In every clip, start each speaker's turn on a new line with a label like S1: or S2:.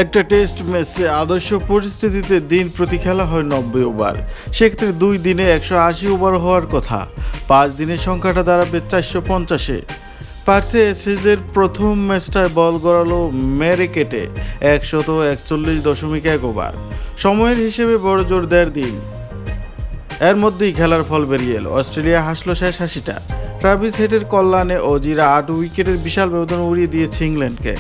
S1: একটা টেস্ট ম্যাচে আদর্শ পরিস্থিতিতে দিন প্রতি খেলা হয় 90 ওভার। সেক্ষেত্রে 2 দিনে 180 ওভার হওয়ার কথা। 5 দিনের সংখ্যাটা দাঁড়াবে 450-এ। পার্থে এসেজের প্রথম ম্যাচটায় বল গড়ালো মেরেকেটে 141.1 ওভার। সময়ের হিসেবে বড় জোর 1.5 দিন। এর মধ্যেই খেলার ফল বেরিয়ে এলো। অস্ট্রেলিয়া হাসলো শেষ হাসিটা। ট্রাভিস হেডের কল্যাণে অজিরা 8 উইকেটের বিশাল ব্যবধান উড়িয়ে দিয়েছে ইংল্যান্ডকে।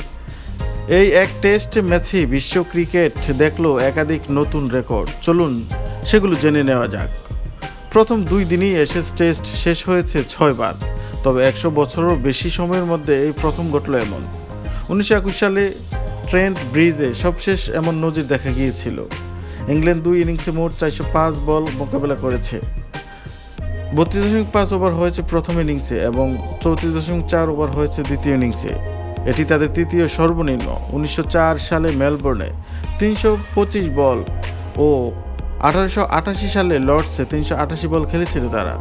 S1: এই এক টেস্ট ম্যাচে বিশ্ব ক্রিকেট দেখলো একাধিক নতুন রেকর্ড। চলুন সেগুলো জেনে নেওয়া যাক। প্রথম 2 দিনই অ্যাশেজ টেস্ট শেষ হয়েছে 6 বার। তবে 100 বছরেরও বেশি সময়ের মধ্যে এই প্রথম ঘটল এমন। 1921 সালে ট্রেন্ট ব্রিজে সবশেষ এমন নজির দেখা গিয়েছিল। ইংল্যান্ড 2 ইনিংসে মোট 405 বল মোকাবেলা করেছে। 32.5 ওভার হয়েছে প্রথম ইনিংসে এবং 34.4 ওভার হয়েছে দ্বিতীয় ইনিংসে। এটি তাদের তৃতীয় সর্বনিম্ন। 1904 সালে মেলবোর্নে 325 বল ও 1888 সালে লর্ডসে 388 বল খেলেছিল তারা।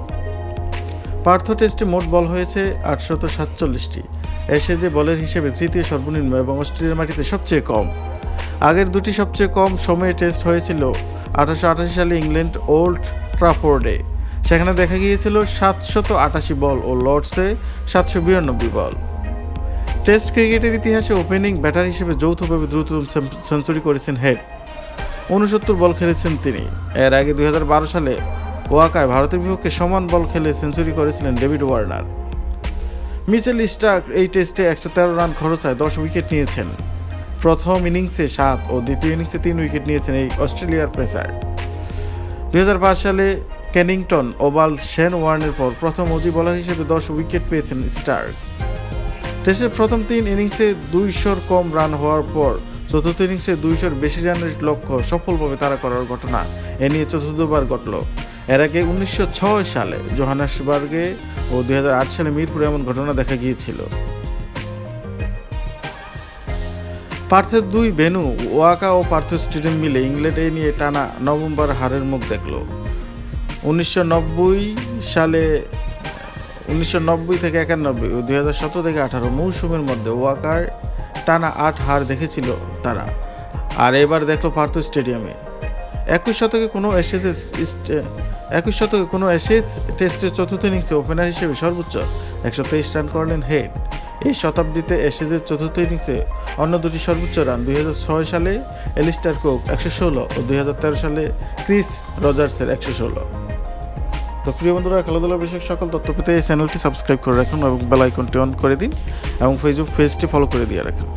S1: পার্থ টেস্টে মোট বল হয়েছে 847টি। অ্যাশেজে বলের হিসেবে তৃতীয় সর্বনিম্ন এবং অস্ট্রেলিয়ার মাটিতে সবচেয়ে কম। আগের দুটি সবচেয়ে কম সময়ে টেস্ট হয়েছিল 1888 সালে ইংল্যান্ড ওল্ড ট্রাফোর্ডে। সেখানে দেখা গিয়েছিল 788 বল ও লর্ডসে 792 বল। টেস্ট ক্রিকেটের ইতিহাসে ওপেনিং ব্যাটার হিসেবে যৌথভাবে দ্রুততম সেঞ্চুরি করেছেন হেড। 69 বল খেলেছেন তিনি। এর আগে 2012 সালে ওয়াকায় ভারতের বিপক্ষে সমান বল খেলে সেঞ্চুরি করেছিলেন ডেভিড ওয়ার্নার। মিচেল স্টার্ক এই টেস্টে 113 রান খরচায় 10 উইকেট নিয়েছেন। প্রথম ইনিংসে 7 ও দ্বিতীয় ইনিংসে 3 উইকেট নিয়েছেন এই অস্ট্রেলিয়ার পেসার। 2005 সালে কেনিংটন ওভাল শেন ওয়ার্নের পর প্রথম অজি বোলার হিসেবে 10 উইকেট পেয়েছেন স্টার্ক। টেস্টের প্রথম 3 ইনিংসে 200-র কম রান হওয়ার পর চতুর্থ ইনিংসে 200-র বেশি রানের লক্ষ্য সফলভাবে তাড়া করার ঘটনা এ নিয়ে চতুর্থবার ঘটল। এর আগে 1906 সালে জোহানেসবার্গে ও 2008 সালে মিরপুরে এমন ঘটনা দেখা গিয়েছিল। পার্থের 2 ভেন্যু ওয়াকা ও পার্থ স্টেডিয়াম মিলে ইংল্যান্ড এ নিয়ে টানা নভেম্বর হারের মুখ দেখল। 1990 থেকে 91 ও 2017 থেকে 18 মৌসুমের মধ্যে ওয়াকার টানা 8 হার দেখেছিল তারা। আর এবার দেখলো পার্থ স্টেডিয়ামে। 21 শতকে কোনো অ্যাশেজ টেস্টের চতুর্থ ইনিংসে ওপেনার হিসেবে সর্বোচ্চ 123 রান করলেন হেড। এই শতাব্দীতে অ্যাশেজের চতুর্থ ইনিংসে অন্য দুটি সর্বোচ্চ রান 2006 সালে এলিস্টার কুক 116 ও 2013 সালে ক্রিস রজার্সের 116। তো প্রিয় বন্ধুরা, খেলাধুলা বিষয়ক সকল তথ্য পেতে এই চ্যানেলটি সাবস্ক্রাইব করে রাখুন এবং বেল আইকনটি অন করে দিন এবং ফেসবুক পেজটি ফলো করে দিয়ে রাখুন।